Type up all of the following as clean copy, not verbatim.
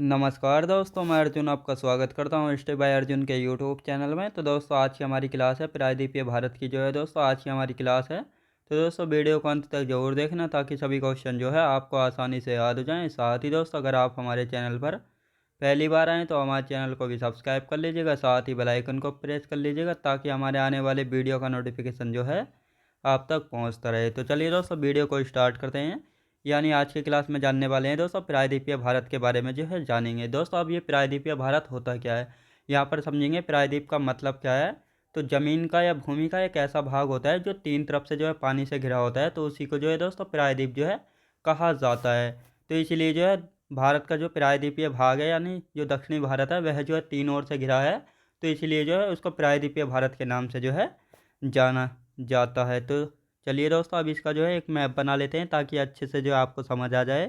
नमस्कार दोस्तों, मैं अर्जुन आपका स्वागत करता हूँ स्टे बाय अर्जुन के यूट्यूब चैनल में। तो दोस्तों आज की हमारी क्लास है प्रायद्वीपीय भारत की जो है दोस्तों आज की हमारी क्लास है। तो दोस्तों वीडियो को अंत तक जरूर देखना ताकि सभी क्वेश्चन जो है आपको आसानी से याद हो जाएं। साथ ही दोस्तों अगर आप हमारे चैनल पर पहली बार आएँ तो हमारे चैनल को भी सब्सक्राइब कर लीजिएगा, साथ ही बेल आइकन को प्रेस कर लीजिएगा ताकि हमारे आने वाले वीडियो का नोटिफिकेशन जो है आप तक पहुँचता रहे। तो चलिए दोस्तों वीडियो को स्टार्ट करते हैं। यानी आज की क्लास में जानने वाले हैं दोस्तों प्रायद्वीपीय भारत के बारे में जो है जानेंगे। दोस्तों अब ये प्रायद्वीपीय भारत होता क्या है, यहाँ पर समझेंगे प्रायद्वीप का मतलब क्या है। तो ज़मीन का या भूमि का एक ऐसा भाग होता है जो तीन तरफ से जो है पानी से घिरा होता है, तो उसी को जो है दोस्तों प्रायद्वीप जो है कहा जाता है। तो इसलिए जो है भारत का जो प्रायद्वीपीय भाग है यानी जो दक्षिणी भारत है वह जो है तीन ओर से घिरा है, तो इसलिए जो है उसको प्रायद्वीपीय भारत के नाम से जो है जाना जाता है। तो चलिए दोस्तों अब इसका जो है एक मैप बना लेते हैं ताकि अच्छे से जो है आपको समझ आ जाए।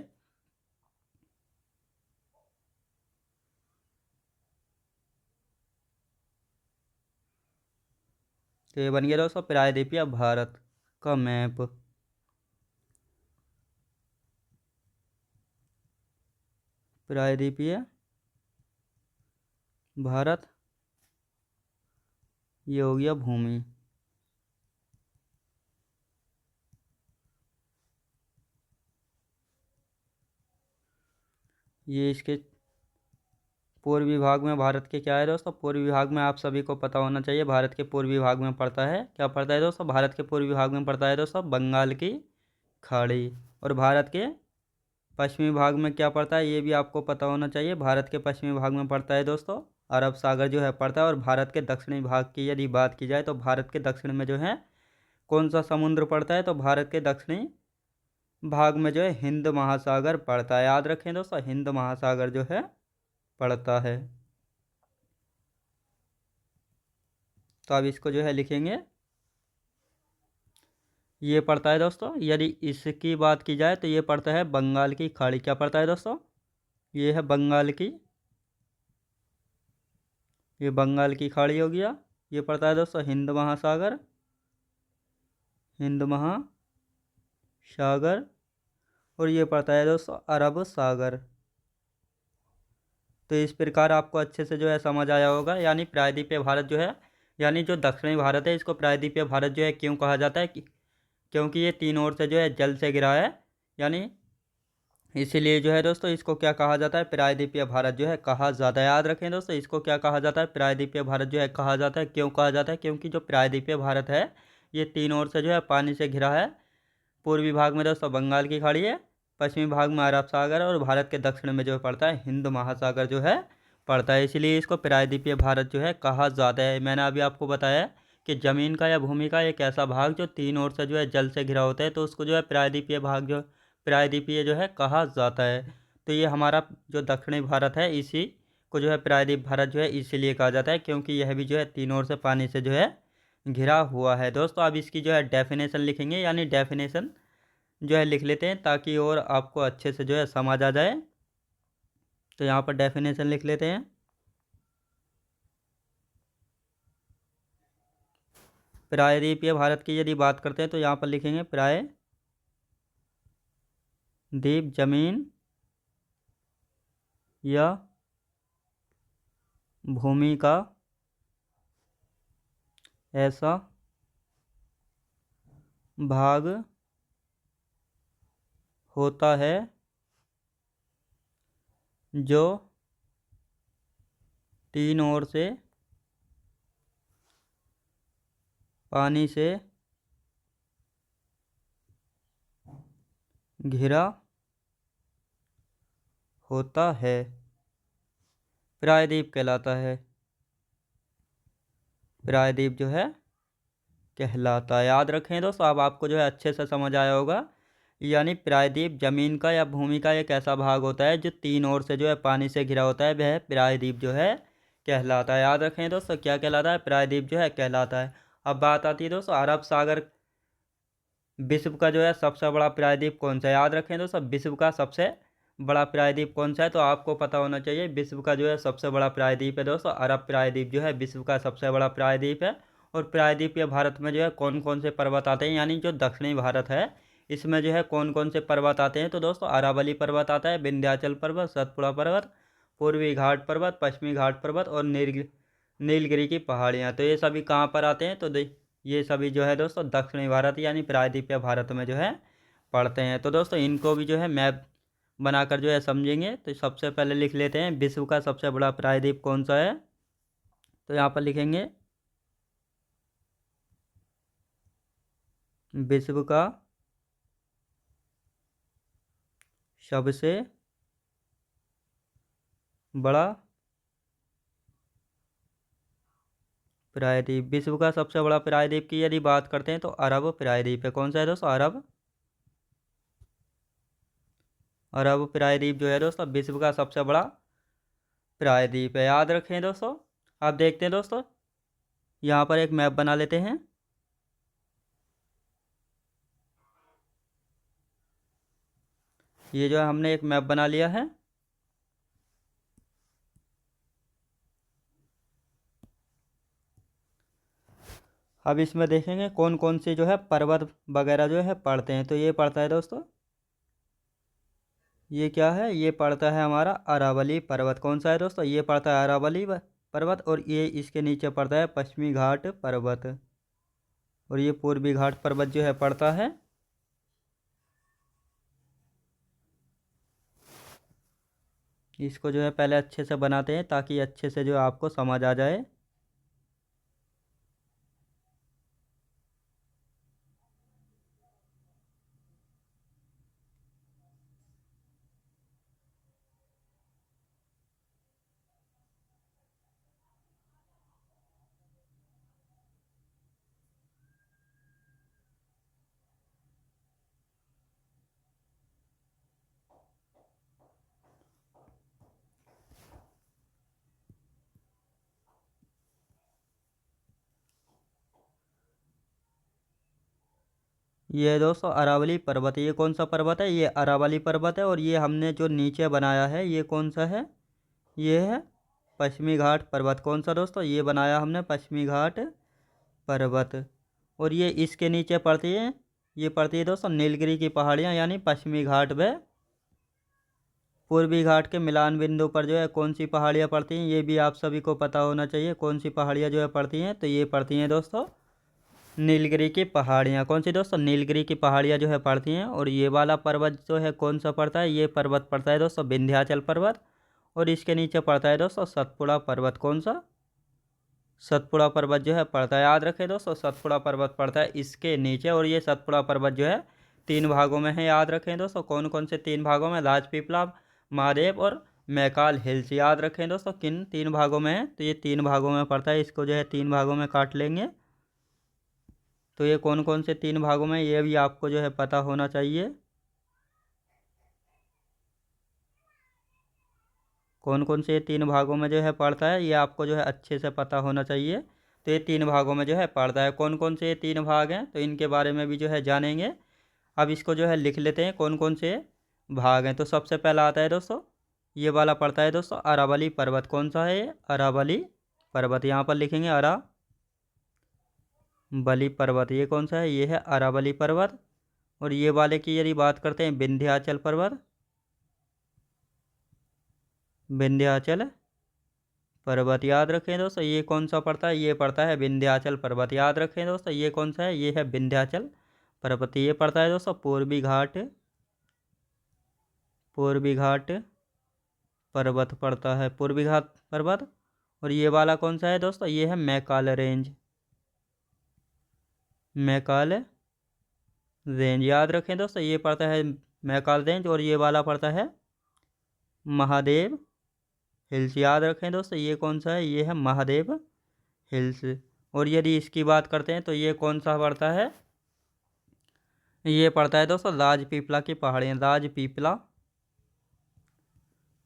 तो ये बन गया दोस्तों प्रायद्वीपीय भारत का मैप। प्रायद्वीपीय भारत ये हो गया भूमि। ये इसके पूर्वी भाग में भारत के क्या है दोस्तों, पूर्वी भाग में आप सभी को पता होना चाहिए भारत के पूर्वी भाग में पड़ता है, क्या पड़ता है दोस्तों, भारत के पूर्वी भाग में पड़ता है दोस्तों बंगाल की खाड़ी। और भारत के पश्चिमी भाग में क्या पड़ता है ये भी आपको पता होना चाहिए, भारत के पश्चिमी भाग में पड़ता है दोस्तों अरब सागर जो है पड़ता है। और भारत के दक्षिणी भाग की यदि बात की जाए तो भारत के दक्षिण में जो है कौन सा समुद्र पड़ता है, तो भारत के दक्षिणी भाग में जो है हिंद महासागर पड़ता है। याद रखें दोस्तों हिंद महासागर जो है पड़ता है। तो अब इसको जो है लिखेंगे, ये पड़ता है दोस्तों, यदि इसकी बात की जाए तो ये पड़ता है बंगाल की खाड़ी। क्या पड़ता है दोस्तों, ये है बंगाल की, ये बंगाल की खाड़ी हो गया। ये पड़ता है दोस्तों हिंद महासागर, हिंद महासागर। और ये पड़ता है दोस्तों अरब सागर। तो इस प्रकार आपको अच्छे से जो है समझ आया होगा। यानी प्रायद्वीपीय भारत जो है यानी जो दक्षिणी भारत है इसको प्रायद्वीपीय भारत जो है क्यों कहा जाता है क्योंकि ये तीन ओर से जो है जल से घिरा है। यानी इसीलिए जो है दोस्तों इसको क्या कहा जाता है, प्रायद्वीपीय भारत जो है कहा जाता है। याद रखें दोस्तों इसको क्या कहा जाता है, प्रायद्वीपीय भारत जो है कहा जाता है। क्यों कहा जाता है, क्योंकि जो प्रायद्वीपीय भारत है ये तीन ओर से जो है पानी से घिरा है। पूर्वी भाग में दोस्तों बंगाल की खाड़ी है, पश्चिमी भाग में अरब सागर और भारत के दक्षिण में जो पड़ता है हिंद महासागर जो है पड़ता है। इसलिए इसको प्रायद्वीपीय भारत जो है कहा जाता है। मैंने अभी आपको बताया कि ज़मीन का या भूमि का एक ऐसा भाग जो तीन ओर से जो है जल से घिरा होता है, तो उसको जो है प्रायद्वीपीय भाग जो प्रायद्वीपीय जो है कहा जाता है। तो ये हमारा जो दक्षिणी भारत है इसी को जो है प्रायद्वीप भारत जो है इसीलिए कहा जाता है क्योंकि यह भी जो है तीन ओर से पानी से जो है घिरा हुआ है। दोस्तों अब इसकी जो है डेफिनेशन लिखेंगे, यानी डेफिनेशन जो है लिख लेते हैं ताकि और आपको अच्छे से जो है समझ आ जाए। तो यहाँ पर डेफिनेशन लिख लेते हैं। प्रायद्वीपीय भारत की यदि बात करते हैं तो यहाँ पर लिखेंगे प्रायद्वीप जमीन या भूमि का ऐसा भाग होता है जो तीन ओर से पानी से घिरा होता है, प्रायद्वीप कहलाता है। प्रायद्वीप जो है कहलाता है। याद रखें दोस्तों अब आपको जो है अच्छे से समझ आया होगा। यानी प्रायद्वीप जमीन का या भूमि का एक ऐसा भाग होता है जो तीन ओर से जो है पानी से घिरा होता है, वह प्रायद्वीप जो है कहलाता है। याद रखें दोस्तों क्या कहलाता है, प्रायद्वीप जो है कहलाता है। अब बात आती है दोस्तों अरब सागर, विश्व का जो है सबसे बड़ा प्रायद्वीप कौन सा है। याद रखें दोस्तों विश्व का सबसे बड़ा प्रायद्वीप कौन सा है, तो आपको पता होना चाहिए विश्व का जो है सबसे बड़ा प्रायद्वीप है दोस्तों अरब प्रायद्वीप जो है विश्व का सबसे बड़ा प्रायद्वीप है। और प्रायद्वीपीय भारत में जो है कौन कौन से पर्वत आते हैं, यानी जो दक्षिणी भारत है इसमें जो है कौन कौन से पर्वत आते हैं, तो दोस्तों अरावली पर्वत आता है, विंध्याचल पर्वत, सतपुड़ा पर्वत पूर्वी घाट पर्वत, पश्चिमी घाट पर्वत और नीलगिरी की पहाड़ियाँ। तो ये सभी कहाँ पर आते हैं? तो ये सभी जो है दोस्तों दक्षिणी भारत यानी प्रायद्वीपीय भारत में जो है पड़ते हैं। तो दोस्तों इनको भी जो है मैप बनाकर जो है समझेंगे। तो सबसे पहले लिख लेते हैं विश्व का सबसे बड़ा प्रायद्वीप कौन सा है। तो यहाँ पर लिखेंगे विश्व का सबसे बड़ा प्रायद्वीप। विश्व का सबसे बड़ा प्रायद्वीप की यदि बात करते हैं तो अरब प्रायद्वीप है। कौन सा है दोस्तों? अरब। अरब प्रायद्वीप जो है दोस्तों विश्व का सबसे बड़ा प्रायद्वीप है। याद रखें दोस्तों। आप देखते हैं दोस्तों, यहाँ पर एक मैप बना लेते हैं। ये जो है हमने एक मैप बना लिया है। अब इसमें देखेंगे कौन कौन से जो है पर्वत वगैरह जो है पड़ते हैं। तो ये पड़ता है दोस्तों, ये क्या है? ये पड़ता है हमारा अरावली पर्वत। कौन सा है दोस्तों? ये पड़ता है अरावली पर्वत। और ये इसके नीचे पड़ता है पश्चिमी घाट पर्वत। और ये पूर्वी घाट पर्वत जो है पड़ता है। इसको जो है पहले अच्छे से बनाते हैं ताकि अच्छे से जो आपको समझ आ जाए। ये दोस्तों अरावली पर्वत। ये कौन सा पर्वत है? ये अरावली पर्वत है। और ये हमने जो नीचे बनाया है ये कौन सा है? ये है पश्चिमी घाट पर्वत। कौन सा दोस्तों? ये बनाया हमने पश्चिमी घाट पर्वत। और ये इसके नीचे पड़ती है, ये पड़ती है दोस्तों नीलगिरी की पहाड़ियाँ यानी पश्चिमी घाट व पूर्वी घाट के मिलान बिंदु पर जो है कौन सी पहाड़ियाँ पड़ती हैं ये भी आप सभी को पता होना चाहिए। कौन सी पहाड़ियाँ जो है पड़ती हैं? तो ये पड़ती हैं दोस्तों नीलगिरी की पहाड़ियाँ। कौन सी दोस्तों? नीलगिरी की पहाड़ियाँ जो है पड़ती हैं। और ये वाला पर्वत जो है कौन सा पड़ता है? ये पर्वत पड़ता है दोस्तों विंध्याचल पर्वत। और इसके नीचे पड़ता है दोस्तों सतपुड़ा पर्वत। कौन सा? सतपुड़ा पर्वत जो है पड़ता है। याद रखें दोस्तों, सतपुड़ा पर्वत पड़ता है इसके नीचे। और ये सतपुड़ा पर्वत जो है 3 भागों में है। याद रखें दोस्तों, कौन कौन से 3 भागों में? राजपीपला, महादेव और मैकाल हिल्स। याद रखें दोस्तों किन 3 भागों में है? तो ये 3 भागों में पड़ता है। इसको जो है 3 भागों में काट लेंगे। तो ये कौन कौन से 3 भागों में ये भी आपको जो है पता होना चाहिए। कौन कौन से 3 भागों में जो है पड़ता है ये आपको जो है अच्छे से पता होना चाहिए। तो ये 3 भागों में जो है पड़ता है। कौन कौन से 3 भाग हैं तो इनके बारे में भी जो है जानेंगे। अब इसको जो है लिख लेते हैं कौन कौन से भाग हैं। तो सबसे पहला आता है दोस्तों, ये वाला पड़ता है दोस्तों अरावली पर्वत। कौन सा है ये? अरावली पर्वत। यहाँ पर लिखेंगे अरावली पर्वत। ये कौन सा है? ये है अरावली पर्वत। और ये वाले की यदि बात करते हैं विंध्याचल पर्वत। विंध्याचल पर्वत। याद रखें दोस्तों ये कौन सा पड़ता है? ये पड़ता है विंध्याचल पर्वत। याद रखें दोस्तों ये कौन सा है? ये है विंध्याचल पर्वत। ये पड़ता है दोस्तों पूर्वी घाट पर्वत पड़ता है, पूर्वी घाट पर्वत। और ये वाला कौन सा है दोस्तों? ये है मैकाल रेंज। मैकाल रेंज। याद रखें दोस्तों ये पड़ता है मैकाल रेंज। और ये वाला पड़ता है महादेव हिल्स। याद रखें दोस्तों ये कौन सा है? ये है महादेव हिल्स। और यदि इसकी बात करते हैं तो ये कौन सा पड़ता है? ये पड़ता है दोस्तों राजपीपला की पहाड़ियाँ।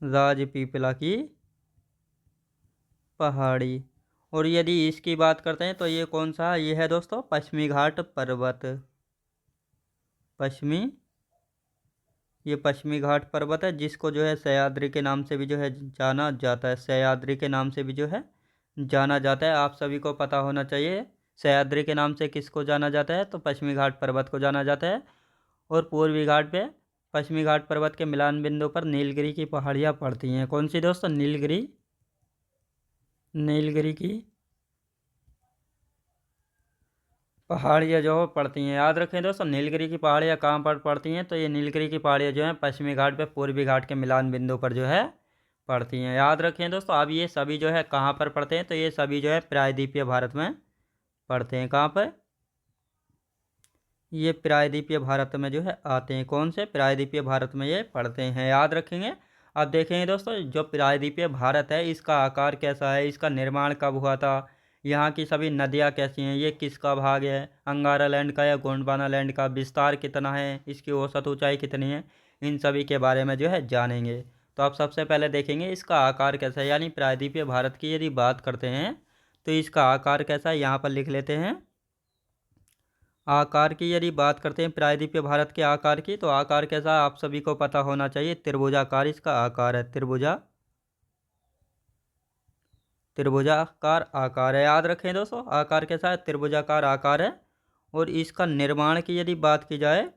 राजपीपला की पहाड़ी। और यदि इसकी बात करते हैं तो ये कौन सा है? ये है दोस्तों पश्चिमी घाट पर्वत। ये पश्चिमी घाट पर्वत है जिसको जो है सह्याद्री के नाम से भी जो है जाना जाता है। सह्याद्री के नाम से भी जो है जाना जाता है। आप सभी को पता होना चाहिए सह्याद्री के नाम से किसको जाना जाता है? तो पश्चिमी घाट पर्वत को जाना जाता है। और पूर्वी घाट पे पश्चिमी घाट पर्वत के मिलान बिंदु पर नीलगिरी की पहाड़ियाँ पड़ती हैं। कौन सी दोस्तों? नीलगिरी की पहाड़ियाँ जो पड़ती हैं। याद रखें दोस्तों, नीलगिरी की पहाड़ियाँ कहाँ पर पड़ती हैं? तो ये नीलगिरी की पहाड़ियाँ जो हैं पश्चिमी घाट पे पूर्वी घाट के मिलान बिंदु पर जो है पड़ती हैं। याद रखें दोस्तों। अब ये सभी जो है कहाँ पर पड़ते हैं? तो ये सभी जो है प्रायद्वीपीय भारत में पड़ते हैं। कहाँ पर? ये प्रायद्वीपीय भारत में जो है आते हैं। कौन से? प्रायद्वीपीय भारत में ये पड़ते हैं। याद रखेंगे। अब देखेंगे दोस्तों, जो प्रायद्वीपीय भारत है इसका आकार कैसा है, इसका निर्माण कब हुआ था, यहाँ की सभी नदियाँ कैसी हैं, ये किसका भाग है, अंगारा लैंड का या गोंडवाना लैंड का, विस्तार कितना है, इसकी औसत ऊंचाई कितनी है, इन सभी के बारे में जो है जानेंगे। तो आप सबसे पहले देखेंगे इसका आकार कैसा है। यानी प्रायद्वीपीय भारत की यदि बात करते हैं तो इसका आकार कैसा है, यहाँ पर लिख लेते हैं। आकार की यदि बात करते हैं प्रायद्वीपीय भारत के आकार की, तो आकार कैसा आप सभी को पता होना चाहिए। त्रिभुजाकार इसका आकार है। त्रिभुजाकार आकार है। याद रखें दोस्तों, आकार कैसा है? त्रिभुजाकार आकार है। और इसका निर्माण की यदि बात की जाए,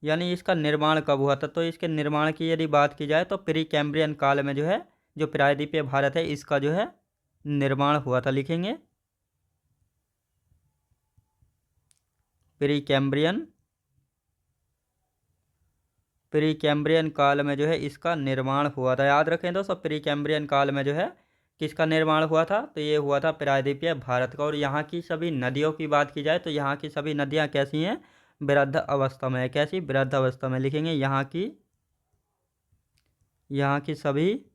यानी इसका निर्माण कब हुआ था, तो इसके निर्माण की यदि बात की जाए तो प्री कैम्ब्रियन काल में जो है जो प्रायद्वीपीय भारत है इसका जो है निर्माण हुआ था। लिखेंगे प्री कैम्ब्रियन काल में जो है इसका निर्माण हुआ था। याद रखें दोस्तों, प्री कैम्ब्रियन काल में जो है किसका निर्माण हुआ था? तो ये हुआ था प्रायद्वीपीय भारत का। और यहाँ की सभी नदियों की बात की जाए तो यहाँ की सभी नदियाँ कैसी हैं? वृद्ध अवस्था में है। कैसी? वृद्ध अवस्था में। लिखेंगे यहाँ की सभी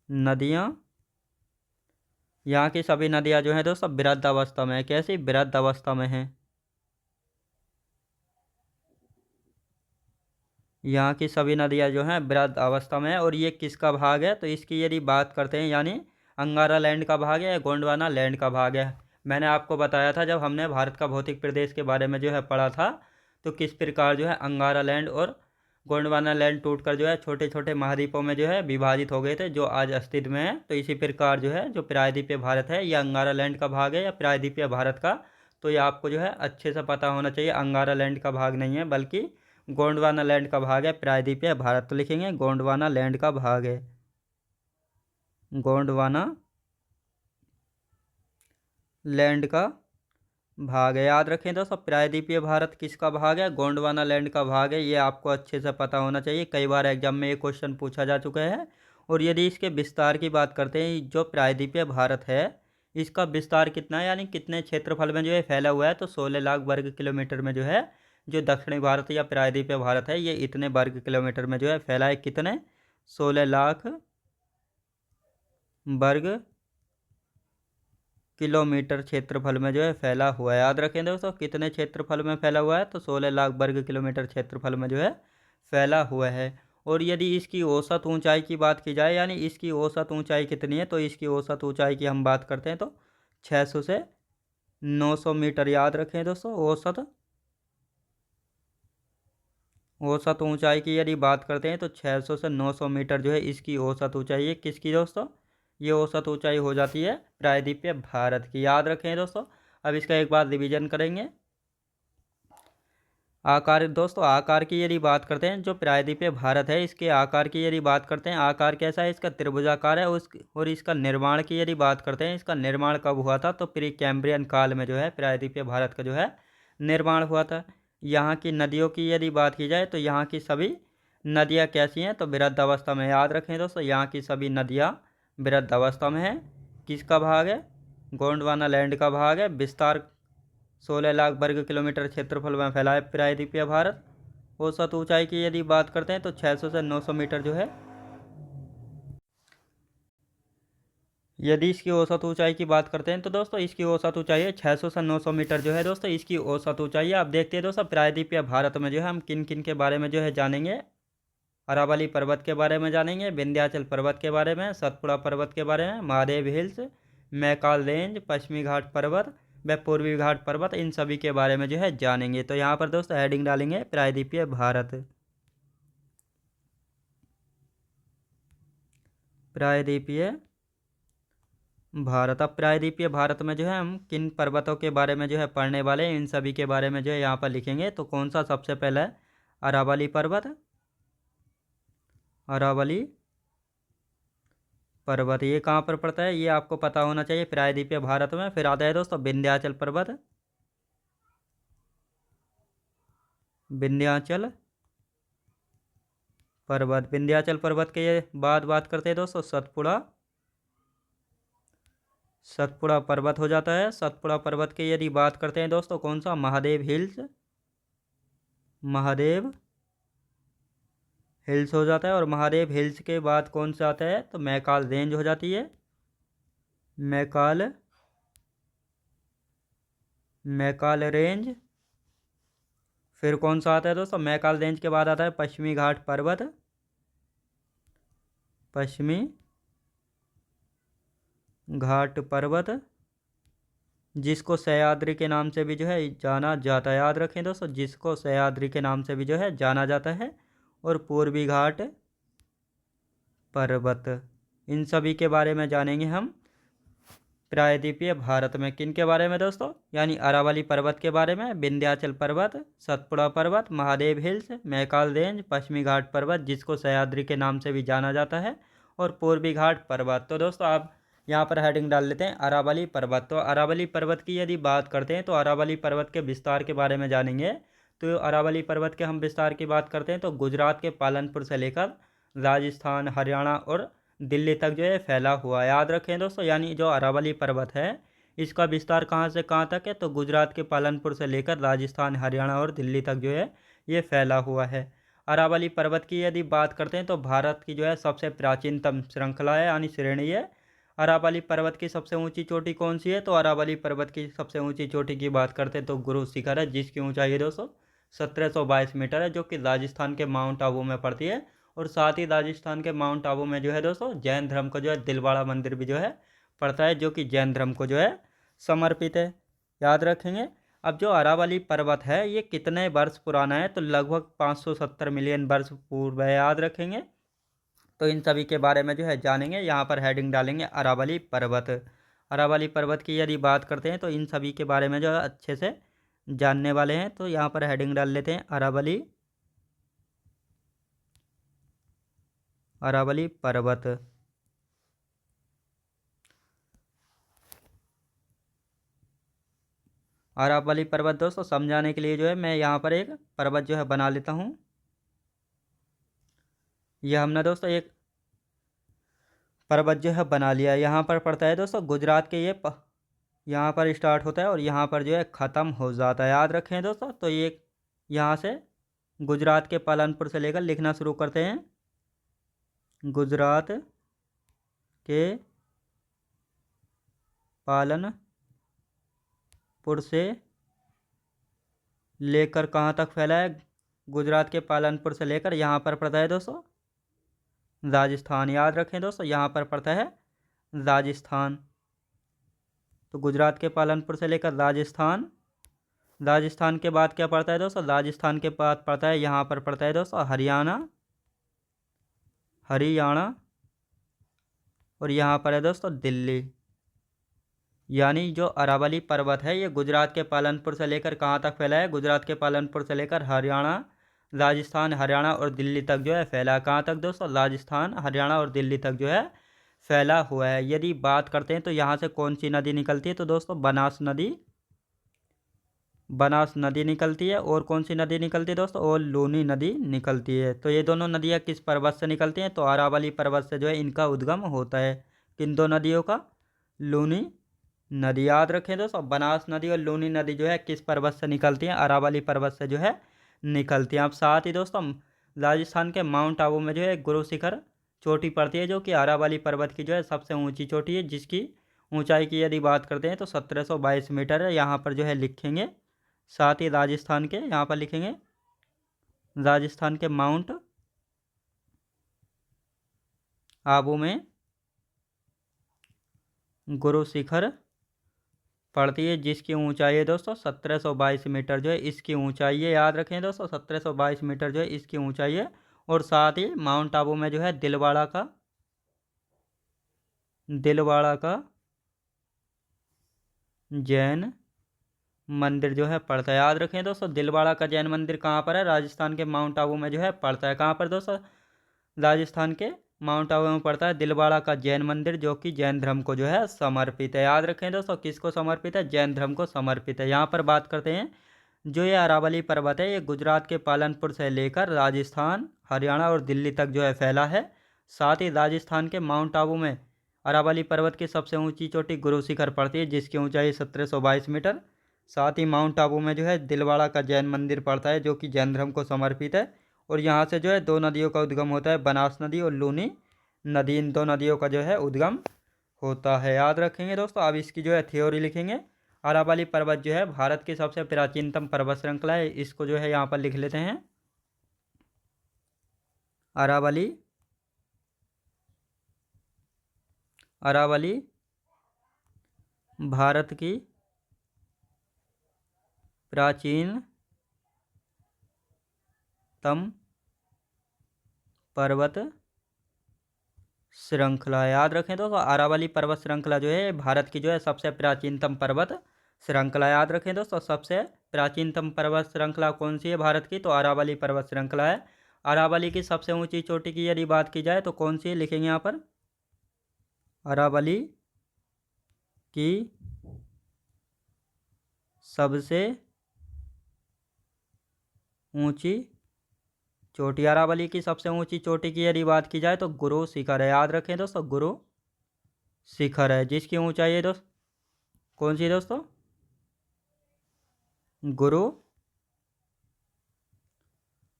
नदियाँ, यहाँ की सभी नदियाँ जो हैं दोस्तों वृद्ध अवस्था में है। कैसी? वृद्ध अवस्था में है। यहाँ की सभी नदियाँ जो हैं वृद्ध अवस्था में है। और ये किसका भाग है? तो इसकी यदि बात करते हैं, यानी अंगारा लैंड का भाग है या गोंडवाना लैंड का भाग है। मैंने आपको बताया था जब हमने भारत का भौतिक प्रदेश के बारे में जो है पढ़ा था, तो किस प्रकार जो है अंगारा लैंड और गोंडवाना लैंड टूटकर जो है छोटे छोटे महाद्वीपों में जो है विभाजित हो गए थे, जो आज अस्तित्व में है। तो इसी प्रकार जो है जो प्रायद्वीपीय भारत है, यह अंगारा लैंड का भाग है या प्रायद्वीपीय भारत का। तो ये आपको जो है अच्छे से पता होना चाहिए। अंगारा लैंड का भाग नहीं है बल्कि गोंडवाना लैंड का भाग है प्रायद्वीपीय भारत। तो लिखेंगे गोंडवाना लैंड का भाग है। गोंडवाना लैंड का भाग है। याद रखें दोस्तों, प्रायद्वीपीय भारत किसका भाग है? गोंडवाना लैंड का भाग है। ये आपको अच्छे से पता होना चाहिए, कई बार एग्जाम में ये क्वेश्चन पूछा जा चुका है। और यदि इसके विस्तार की बात करते हैं, जो प्रायद्वीपीय भारत है इसका विस्तार कितना है, यानी कितने क्षेत्रफल में जो है फैला हुआ है, तो 16 लाख वर्ग किलोमीटर में जो है जो दक्षिणी भारत या प्रायद्वीपीय भारत है ये इतने वर्ग किलोमीटर में जो है फैला है। कितने? 16 लाख वर्ग किलोमीटर क्षेत्रफल में जो है फैला हुआ है। याद रखें दोस्तों, कितने क्षेत्रफल में फैला हुआ है? तो 16 लाख वर्ग किलोमीटर क्षेत्रफल में जो है फैला हुआ है। और यदि इसकी औसत ऊंचाई की बात की जाए, यानी इसकी औसत ऊंचाई कितनी है, तो इसकी औसत ऊंचाई की हम बात करते हैं तो 600 से 900 मीटर। याद रखें दोस्तों, औसत ऊंचाई की यदि बात करते हैं तो 600 से 900 मीटर जो है इसकी औसत ऊंचाई है। किसकी दोस्तों? ये औसत ऊंचाई हो जाती है प्रायद्वीपीय भारत की। याद रखें दोस्तों। अब इसका एक बार रिवीजन करेंगे। आकार दोस्तों, आकार की यदि बात करते हैं, जो प्रायद्वीपीय भारत है इसके आकार की यदि बात करते हैं, आकार कैसा है? इसका त्रिभुजाकार है। और इसका निर्माण की यदि बात करते हैं, इसका निर्माण कब हुआ था? तो प्री कैम्ब्रियन काल में जो है प्रायद्वीपीय भारत का जो है निर्माण हुआ था। यहाँ की नदियों की यदि बात की जाए तो यहाँ की सभी नदियाँ कैसी हैं? तो वृद्ध अवस्था में। याद रखें दोस्तों, यहाँ की सभी नदियाँ वृद्ध अवस्था में है। किसका भाग है? गोंडवाना लैंड का भाग है। विस्तार 16 लाख वर्ग किलोमीटर क्षेत्रफल में फैला है प्रायद्वीपीय भारत। औसत ऊंचाई की यदि बात करते हैं तो 600 से 900 मीटर जो है। यदि इसकी औसत ऊंचाई की बात करते हैं तो दोस्तों इसकी औसत ऊंचाई है 600 से 900 मीटर जो है दोस्तों इसकी औसत ऊंचाई है। आप देखते हैं दोस्तों, प्रायद्वीपीय भारत में जो है हम किन किन के बारे में जो है जानेंगे। अरावली पर्वत के बारे में जानेंगे, विंध्याचल पर्वत के बारे में, सतपुड़ा पर्वत के बारे में, महादेव हिल्स, मैकाल रेंज, पश्चिमी घाट पर्वत व पूर्वी घाट पर्वत, इन सभी के बारे में जो है जानेंगे। तो यहाँ पर दोस्तों हेडिंग डालेंगे प्रायद्वीपीय भारत। प्रायद्वीपीय भारत। अब प्रायद्वीपीय भारत में जो है हम किन पर्वतों के बारे में जो है पढ़ने वाले हैं, इन सभी के बारे में जो है यहाँ पर लिखेंगे। तो कौन सा सबसे पहला है? अरावली पर्वत। अरावली पर्वत ये कहाँ पर पड़ता है, ये आपको पता होना चाहिए, प्रायद्वीपीय भारत में। फिर आता है दोस्तों विंध्याचल पर्वत। विंध्याचल पर्वत। विंध्याचल पर्वत के बाद बात करते हैं दोस्तों सतपुड़ा। सतपुड़ा पर्वत हो जाता है। सतपुड़ा पर्वत की यदि बात करते हैं दोस्तों, कौन सा? महादेव हिल्स। महादेव हिल्स हो जाता है। और महादेव हिल्स के बाद कौन सा आता है? तो मैकाल रेंज हो जाती है। मैकाल मैकाल रेंज। फिर कौन सा आता है दोस्तों? मैकाल रेंज के बाद आता है पश्चिमी घाट पर्वत। पश्चिमी घाट पर्वत, जिसको सह्याद्री के नाम से भी जो है जाना जाता है। याद रखें दोस्तों, जिसको सह्याद्री के नाम से भी जो है जाना जाता है। और पूर्वी घाट पर्वत। इन सभी के बारे में जानेंगे हम प्रायद्वीपीय भारत में। किन के बारे में दोस्तों? यानी अरावली पर्वत के बारे में, विंध्याचल पर्वत, सतपुड़ा पर्वत, महादेव हिल्स, मैकाल रेंज, पश्चिमी घाट पर्वत जिसको सह्याद्री के नाम से भी जाना जाता है, और पूर्वी घाट पर्वत। तो दोस्तों आप यहाँ पर हेडिंग डाल लेते हैं अरावली पर्वत। तो अरावली पर्वत की यदि बात करते हैं तो अरावली पर्वत के विस्तार के बारे में जानेंगे। तो अरावली पर्वत के हम विस्तार की बात करते हैं तो गुजरात के पालनपुर से लेकर राजस्थान, हरियाणा और दिल्ली तक जो है फैला हुआ है। याद रखें दोस्तों, यानी जो अरावली पर्वत है इसका विस्तार कहाँ से कहाँ तक है? तो गुजरात के पालनपुर से लेकर राजस्थान, हरियाणा और दिल्ली तक जो है ये फैला हुआ है। अरावली पर्वत की यदि बात करते हैं तो भारत की जो है सबसे प्राचीनतम श्रृंखला है, यानी श्रेणी है। अरावली पर्वत की सबसे ऊंची चोटी कौन सी है? तो अरावली पर्वत की सबसे ऊंची चोटी की बात करते हैं तो गुरु शिखर है, जिसकी ऊंचाई है दोस्तों 1722 मीटर है, जो कि राजस्थान के माउंट आबू में पड़ती है। और साथ ही राजस्थान के माउंट आबू में जो है दोस्तों जैन धर्म का जो है दिलवाड़ा मंदिर भी जो है पड़ता है, जो कि जैन धर्म को जो है समर्पित है। याद रखेंगे। अब जो अरावली पर्वत है ये कितने वर्ष पुराना है? तो लगभग 570 मिलियन वर्ष पूर्व है। याद रखेंगे। तो इन सभी के बारे में जो है जानेंगे। यहाँ पर हेडिंग डालेंगे अरावली पर्वत। अरावली पर्वत की यदि बात करते हैं तो इन सभी के बारे में जो है अच्छे से जानने वाले हैं। तो यहाँ पर हेडिंग डाल लेते हैं अरावली पर्वत। अरावली पर्वत दोस्तों समझाने के लिए जो है मैं यहाँ पर एक पर्वत जो है बना लेता हूँ। यह हमने दोस्तों एक पर्वत जो है बना लिया। यहाँ पर पड़ता है दोस्तों गुजरात के यहाँ पर स्टार्ट होता है और यहाँ पर जो है ख़त्म हो जाता है। याद रखें दोस्तों। तो ये यहाँ से गुजरात के पालनपुर से लेकर लिखना शुरू करते हैं। गुजरात के पालनपुर से लेकर कहाँ तक फैला है? गुजरात के पालनपुर से लेकर यहाँ पर पड़ता है दोस्तों राजस्थान। याद रखें दोस्तों, यहाँ पर पड़ता है राजस्थान। तो गुजरात के पालनपुर से लेकर राजस्थान। राजस्थान के बाद क्या पड़ता है दोस्तों? राजस्थान के बाद पड़ता है, यहाँ पर पड़ता है दोस्तों हरियाणा। हरियाणा। और यहाँ पर है दोस्तों दिल्ली। यानी जो अरावली पर्वत है ये गुजरात के पालनपुर से लेकर कहाँ तक फैला है? गुजरात के पालनपुर से लेकर हरियाणा, राजस्थान, हरियाणा और दिल्ली तक जो है फैला। कहाँ तक दोस्तों? राजस्थान, हरियाणा और दिल्ली तक जो है फैला हुआ है। यदि बात करते हैं तो यहाँ से कौन सी नदी निकलती है? तो दोस्तों बनास नदी। बनास नदी निकलती है। और कौन सी नदी निकलती है दोस्तों? और लूनी नदी निकलती है। तो ये दोनों नदियाँ किस पर्वत से निकलती हैं? तो अरावली पर्वत से जो है इनका उद्गम होता है। किन दो नदियों का? लूनी नदी। याद रखें दोस्तों, बनास नदी और लूनी नदी जो है किस पर्वत से निकलती हैं? अरावली पर्वत से जो है निकलती हैं। अब साथ ही दोस्तों राजस्थान के माउंट आबू में जो है गुरु शिखर चोटी पड़ती है, जो कि अरावली पर्वत की जो है सबसे ऊंची चोटी है, जिसकी ऊंचाई की यदि बात करते हैं तो 1722 मीटर है। यहाँ पर जो है लिखेंगे। साथ ही राजस्थान के यहाँ पर लिखेंगे राजस्थान के माउंट आबू में गुरु शिखर पड़ती है, जिसकी ऊंचाई है दोस्तों 1722 मीटर जो है इसकी ऊंचाई है। याद रखें दोस्तों, 1722 मीटर जो है इसकी ऊंचाई है। और साथ ही माउंट आबू में जो है दिलवाड़ा का जैन मंदिर जो है पड़ता है। याद रखें दोस्तों, दिलवाड़ा का जैन मंदिर कहाँ पर है? राजस्थान के माउंट आबू में जो है पड़ता है। कहाँ पर दोस्तों? राजस्थान के माउंट आबू में पड़ता है दिलवाड़ा का जैन मंदिर, जो कि जैन धर्म को जो है समर्पित है। याद रखें दोस्तों, किसको समर्पित है? जैन धर्म को समर्पित है। यहाँ पर बात करते हैं, जो ये अरावली पर्वत है, ये गुजरात के पालनपुर से लेकर राजस्थान, हरियाणा और दिल्ली तक जो है फैला है। साथ ही राजस्थान के माउंट आबू में अरावली पर्वत की सबसे ऊंची चोटी गुरु शिखर पड़ती है, जिसकी ऊंचाई 1722 मीटर। साथ ही माउंट आबू में जो है दिलवाड़ा का जैन मंदिर पड़ता है, जो कि जैन धर्म को समर्पित है। और यहाँ से जो है दो नदियों का उद्गम होता है, बनास नदी और लूनी नदी। इन दो नदियों का जो है उद्गम होता है। याद रखेंगे दोस्तों। अब इसकी जो है थ्योरी लिखेंगे। अरावली पर्वत जो है भारत की सबसे प्राचीनतम पर्वत श्रृंखला है। इसको जो है यहाँ पर लिख लेते हैं। अरावली अरावली भारत की प्राचीनतम पर्वत श्रृंखला। याद रखें तो अरावली पर्वत श्रृंखला जो है भारत की जो है सबसे प्राचीनतम पर्वत श्रृंखला। याद रखें दोस्तों, सबसे प्राचीनतम पर्वत श्रृंखला कौन सी है भारत की? तो अरावली पर्वत श्रृंखला है। अरावली की सबसे ऊंची चोटी की यदि बात की जाए तो कौन सी है? लिखेंगे यहाँ पर, अरावली की सबसे ऊंची चोटी। अरावली की सबसे ऊंची चोटी की यदि बात की जाए तो गुरु शिखर है। याद रखें दोस्तों, गुरु शिखर है, जिसकी ऊंचाई है दोस्त कौन सी है दोस्तों?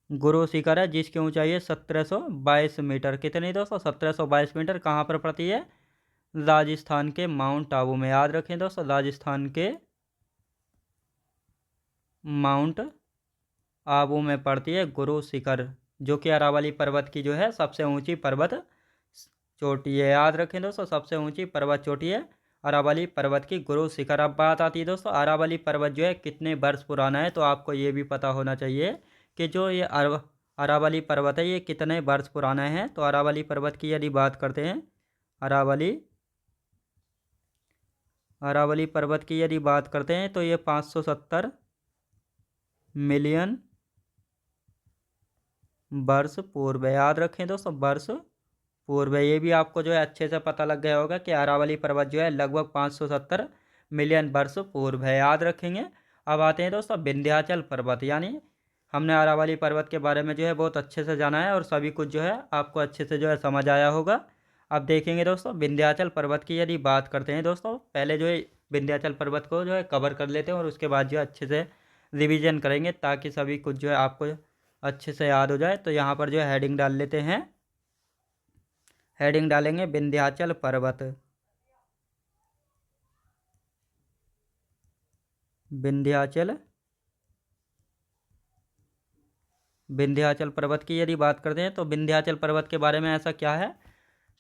गुरु शिखर है, जिसकी ऊंचाई है 1722 मीटर। कितनी दोस्तों? 1722 मीटर। कहाँ पर पड़ती है? राजस्थान के माउंट आबू में। याद रखें दोस्तों, राजस्थान के माउंट आबू में पड़ती है गुरु शिखर, जो कि अरावली पर्वत की जो है सबसे ऊंची पर्वत चोटी है। याद रखें दोस्तों, सबसे ऊंची पर्वत चोटी है अरावली पर्वत की गुरु शिखर। अब बात आती है दोस्तों, अरावली पर्वत जो है कितने वर्ष पुराना है? तो आपको ये भी पता होना चाहिए कि जो ये अरावली पर्वत है, ये कितने वर्ष पुराना है। तो अरावली पर्वत की यदि बात करते हैं, अरावली अरावली पर्वत की यदि बात करते हैं तो ये 570 मिलियन वर्ष पूर्व है। याद रखें दोस्तों, वर्ष पूर्व है। ये भी आपको जो है अच्छे से पता लग गया होगा कि अरावली पर्वत जो है लगभग 570 मिलियन वर्ष पूर्व है। याद रखेंगे। अब आते हैं दोस्तों विंध्याचल पर्वत। यानी हमने अरावली पर्वत के बारे में जो है बहुत अच्छे से जाना है और सभी कुछ जो है आपको अच्छे से जो है समझ आया होगा। अब देखेंगे दोस्तों विंध्याचल पर्वत की यदि बात करते हैं दोस्तों, पहले जो है विंध्याचल पर्वत को जो है कवर कर लेते हैं और उसके बाद जो है अच्छे से रिवीजन करेंगे, ताकि सभी कुछ जो है आपको अच्छे से याद हो जाए। तो यहाँ पर जो है हेडिंग डाल लेते हैं। हेडिंग डालेंगे विंध्याचल पर्वत। विंध्याचल पर्वत की यदि बात करते हैं तो विंध्याचल पर्वत के बारे में ऐसा क्या है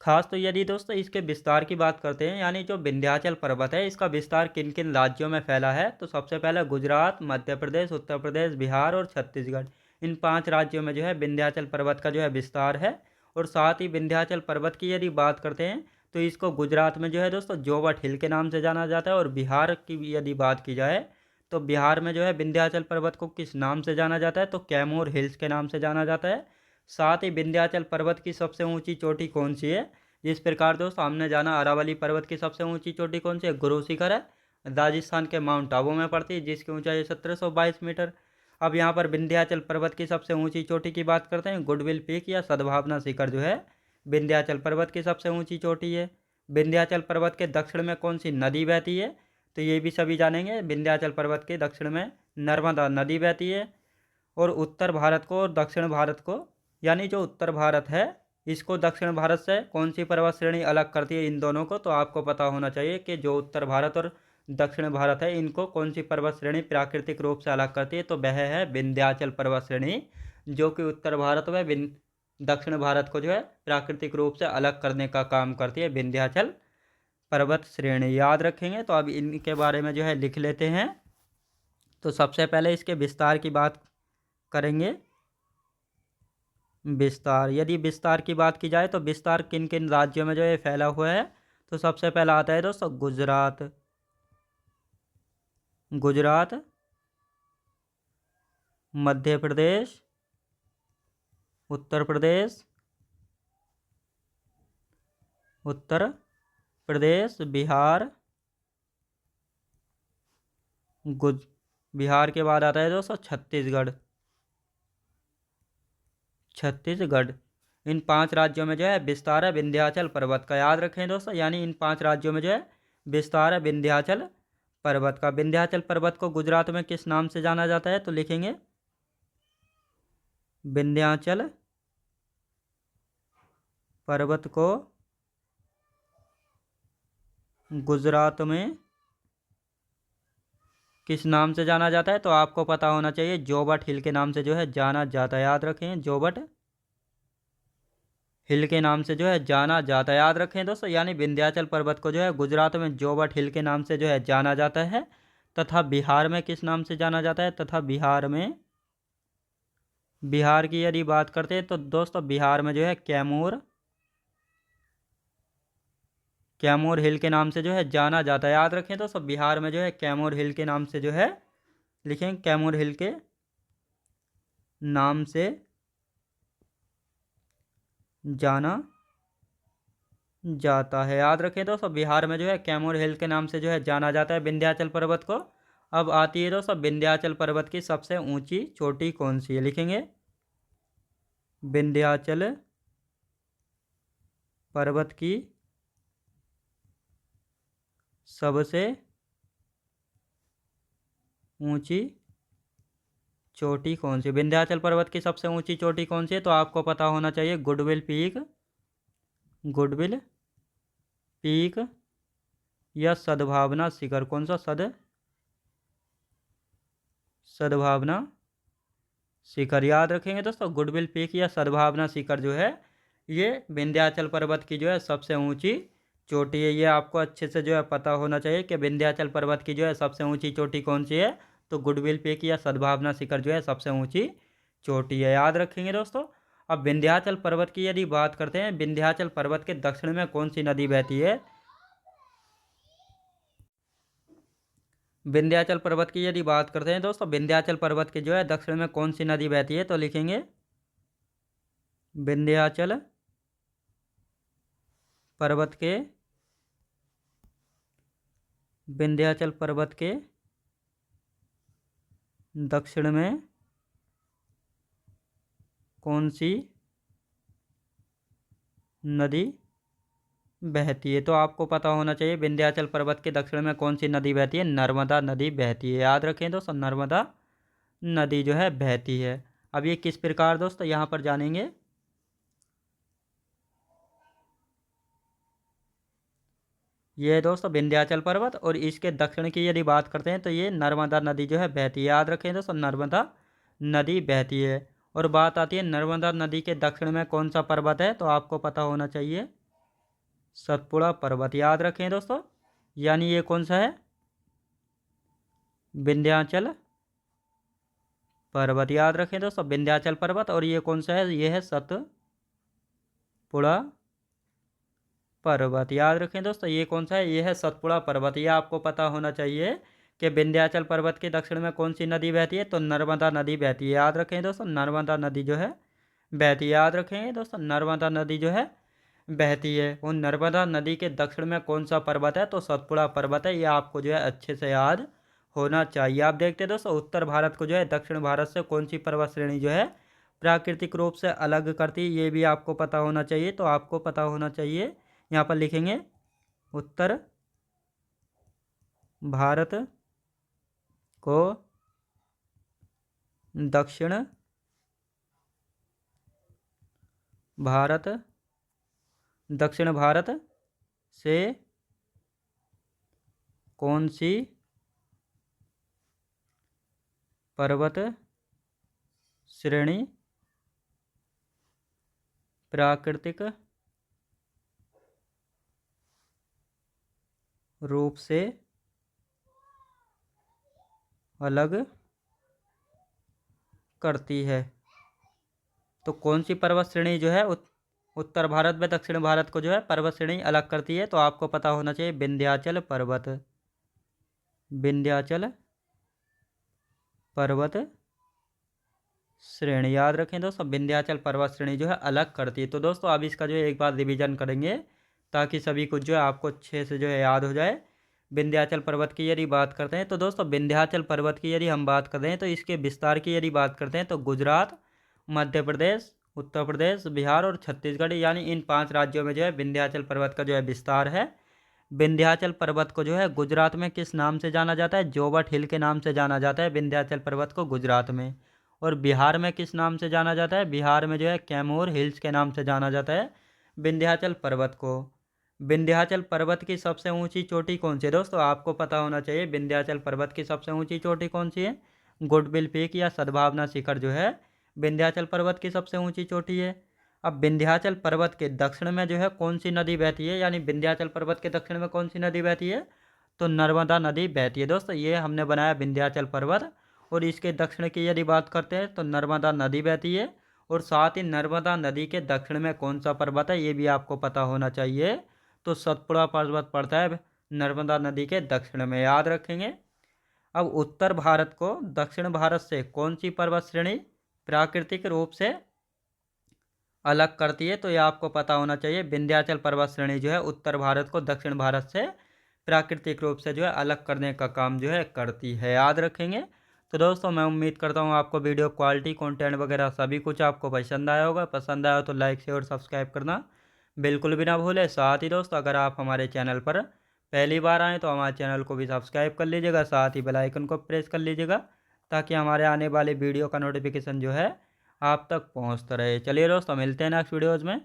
खास? तो यदि दोस्तों इसके विस्तार की बात करते हैं, यानी जो विंध्याचल पर्वत है इसका विस्तार किन किन राज्यों में फैला है? तो सबसे पहले गुजरात, मध्य प्रदेश, उत्तर प्रदेश, बिहार और छत्तीसगढ़, इन 5 राज्यों में जो है विंध्याचल पर्वत का जो है विस्तार है। और साथ ही विंध्याचल पर्वत की यदि बात करते हैं तो इसको गुजरात में जो है दोस्तों जोवट हिल के नाम से जाना जाता है। और बिहार की यदि बात की जाए तो बिहार में जो है विंध्याचल पर्वत को किस नाम से जाना जाता है? तो कैमूर हिल्स के नाम से जाना जाता है। साथ ही विंध्याचल पर्वत की सबसे ऊंची चोटी कौन सी है? जिस प्रकार दोस्तों हमने जाना अरावली पर्वत की सबसे ऊंची चोटी कौन सी है? गुरु शिखर है, राजस्थान के माउंट आबू में पड़ती है, जिसकी ऊंचाई 1722 मीटर। अब यहाँ पर विंध्याचल पर्वत की सबसे ऊंची चोटी की बात करते हैं। गुडविल पीक या सद्भावना शिखर जो है विंध्याचल पर्वत की सबसे ऊंची चोटी है। विंध्याचल पर्वत के दक्षिण में कौन सी नदी बहती है? तो ये भी सभी जानेंगे। विंध्याचल पर्वत के दक्षिण में नर्मदा नदी बहती है। और उत्तर भारत को और दक्षिण भारत को, यानी जो उत्तर भारत है इसको दक्षिण भारत से कौन सी पर्वत श्रेणी अलग करती है? इन दोनों को तो आपको पता होना चाहिए कि जो उत्तर भारत और दक्षिण भारत है इनको कौन सी पर्वत श्रेणी प्राकृतिक रूप से अलग करती है? तो वह है विंध्याचल पर्वत श्रेणी, जो कि उत्तर भारत व दक्षिण भारत को जो है प्राकृतिक रूप से अलग करने का काम करती है विंध्याचल पर्वत श्रेणी। याद रखेंगे। तो अब इनके बारे में जो है लिख लेते हैं। तो सबसे पहले इसके विस्तार की बात करेंगे। विस्तार, यदि विस्तार की बात की जाए तो विस्तार किन किन राज्यों में जो है फैला हुआ है? तो सबसे पहला आता है दोस्तों गुजरात। गुजरात, मध्य प्रदेश, उत्तर प्रदेश, उत्तर प्रदेश, बिहार, गुज बिहार के बाद आता है दोस्तों छत्तीसगढ़। छत्तीसगढ़। इन 5 राज्यों में जो है विस्तार है विंध्याचल पर्वत का, याद रखें दोस्तों। यानी इन 5 राज्यों में जो है विस्तार है विंध्याचल पर्वत का। विंध्याचल पर्वत को गुजरात में किस नाम से जाना जाता है? तो लिखेंगे विंध्याचल पर्वत को गुजरात में किस नाम से जाना जाता है? तो आपको पता होना चाहिए, जोबट हिल के नाम से जो है जाना जाता है। याद रखें, जोबट हिल के नाम से जो है जाना जाता है। याद रखें दोस्तों। यानी विंध्याचल पर्वत को जो है गुजरात में जोबट हिल के नाम से जो है जाना जाता है। तथा बिहार में किस नाम से जाना जाता है? तथा बिहार की यदि बात करते हैं तो दोस्तों बिहार में जो है कैमूर हिल के नाम से जो है जाना जाता है। याद रखें दोस्तों, बिहार में जो है कैमूर हिल के नाम से जो है, लिखें कैमूर हिल के नाम से जाना जाता है। याद रखें दोस्तों, बिहार में जो है कैमूर हिल के नाम से जो है जाना जाता है विंध्याचल पर्वत को। अब आती है दोस्तों विंध्याचल पर्वत की सबसे ऊंची चोटी कौन सी है? लिखेंगे विंध्याचल पर्वत की सबसे ऊंची चोटी कौन सी? विंध्याचल पर्वत की सबसे ऊंची चोटी कौन सी है? तो आपको पता होना चाहिए गुडविल पीक या सद्भावना शिखर। कौन सा? सद्भावना शिखर। याद रखेंगे दोस्तों, गुडविल पीक या सद्भावना शिखर जो है ये विंध्याचल पर्वत की जो है सबसे ऊंची चोटी है। ये आपको अच्छे से जो है पता होना चाहिए कि विंध्याचल पर्वत की जो है सबसे ऊंची चोटी कौन सी है। तो गुडविल पीक या सद्भावना शिखर जो है सबसे ऊंची चोटी है। याद रखेंगे दोस्तों। अब विंध्याचल पर्वत की यदि बात करते हैं, विंध्याचल पर्वत के दक्षिण में कौन सी नदी बहती है? विंध्याचल पर्वत की यदि बात करते हैं दोस्तों, विंध्याचल पर्वत के जो है दक्षिण में कौन सी नदी बहती है? तो लिखेंगे विंध्याचल पर्वत के दक्षिण में कौन सी नदी बहती है? तो आपको पता होना चाहिए विंध्याचल पर्वत के दक्षिण में कौन सी नदी बहती है? नर्मदा नदी बहती है। याद रखें दोस्तों, नर्मदा नदी जो है बहती है। अब ये किस प्रकार दोस्तों यहाँ पर जानेंगे। ये है दोस्तों विंध्याचल पर्वत, और इसके दक्षिण की यदि बात करते हैं तो ये नर्मदा नदी जो है बहती है। याद रखें दोस्तों, नर्मदा नदी बहती है। और बात आती है नर्मदा नदी के दक्षिण में कौन सा पर्वत है? तो आपको पता होना चाहिए सतपुड़ा पर्वत। याद रखें दोस्तों। यानी ये कौन सा है? विंध्याचल पर्वत। याद रखें दोस्तों, विंध्याचल पर्वत। और ये कौन सा है? ये है सतपुड़ा पर्वत। याद रखें दोस्तों, ये कौन सा है? ये है सतपुड़ा पर्वत। ये आपको पता होना चाहिए कि विंध्याचल पर्वत के दक्षिण में कौन सी नदी बहती है? तो नर्मदा नदी बहती है। याद रखें दोस्तों, नर्मदा नदी जो है बहती है। याद रखेंगे दोस्तों, नर्मदा नदी जो है बहती है। उन नर्मदा नदी के दक्षिण में कौन सा पर्वत है? तो सतपुड़ा पर्वत है। यह आपको जो है अच्छे से याद होना चाहिए। आप देखते हैं दोस्तों, उत्तर भारत को जो है दक्षिण भारत से कौन सी पर्वत श्रेणी जो है प्राकृतिक रूप से अलग करती है, ये भी आपको पता होना चाहिए। तो आपको पता होना चाहिए, यहाँ पर लिखेंगे उत्तर भारत को दक्षिण भारत से कौन सी पर्वत श्रेणी प्राकृतिक रूप से अलग करती है। तो कौन सी पर्वत श्रेणी जो है उत्तर भारत में दक्षिण भारत को जो है पर्वत श्रेणी अलग करती है? तो आपको पता होना चाहिए विंध्याचल पर्वत। विंध्याचल पर्वत श्रेणी। याद रखें दोस्तों, विंध्याचल पर्वत श्रेणी जो है अलग करती है। तो दोस्तों अब इसका जो है एक बार रिवीजन करेंगे ताकि सभी कुछ जो है आपको अच्छे से जो है याद हो जाए। विंध्याचल पर्वत की यदि बात करते हैं तो दोस्तों विंध्याचल पर्वत की यदि हम बात करते हैं तो इसके विस्तार की यदि बात करते हैं तो गुजरात, मध्य प्रदेश, उत्तर प्रदेश, बिहार और छत्तीसगढ़ यानी इन 5 राज्यों में जो है विंध्याचल पर्वत का जो है विस्तार है। विंध्याचल पर्वत को जो है गुजरात में किस नाम से जाना जाता है? जोबट हिल के नाम से जाना जाता है विंध्याचल पर्वत को गुजरात में। और बिहार में किस नाम से जाना जाता है? बिहार में जो है कैमूर हिल्स के नाम से जाना जाता है विंध्याचल पर्वत को। विंध्याचल पर्वत की सबसे ऊंची चोटी कौन सी है? दोस्तों आपको पता होना चाहिए विंध्याचल पर्वत की सबसे ऊंची चोटी कौन सी है। गुडविल पीक या सद्भावना शिखर जो है विंध्याचल पर्वत की सबसे ऊंची चोटी है। अब विंध्याचल पर्वत के दक्षिण में जो है कौन सी नदी बहती है, यानी विंध्याचल पर्वत के दक्षिण में कौन सी नदी बहती है? तो नर्मदा नदी बहती है। दोस्तों ये हमने बनाया विंध्याचल पर्वत और इसके दक्षिण की यदि बात करते हैं तो नर्मदा नदी बहती है। और साथ ही नर्मदा नदी के दक्षिण में कौन सा पर्वत है ये भी आपको पता होना चाहिए। तो सतपुड़ा पर्वत पड़ता है नर्मदा नदी के दक्षिण में, याद रखेंगे। अब उत्तर भारत को दक्षिण भारत से कौन सी पर्वत श्रेणी प्राकृतिक रूप से अलग करती है? तो ये आपको पता होना चाहिए विंध्याचल पर्वत श्रेणी जो है उत्तर भारत को दक्षिण भारत से प्राकृतिक रूप से जो है अलग करने का काम जो है करती है, याद रखेंगे। तो दोस्तों मैं उम्मीद करता हूँ आपको वीडियो क्वालिटी कंटेंट वगैरह सभी कुछ आपको पसंद आया होगा। पसंद आया तो लाइक शेयर और सब्सक्राइब करना बिल्कुल भी ना भूलें। साथ ही दोस्तों अगर आप हमारे चैनल पर पहली बार आएँ तो हमारे चैनल को भी सब्सक्राइब कर लीजिएगा, साथ ही बेल आइकन को प्रेस कर लीजिएगा ताकि हमारे आने वाले वीडियो का नोटिफिकेशन जो है आप तक पहुंचता रहे। चलिए दोस्तों मिलते हैं नेक्स्ट वीडियोज़ में।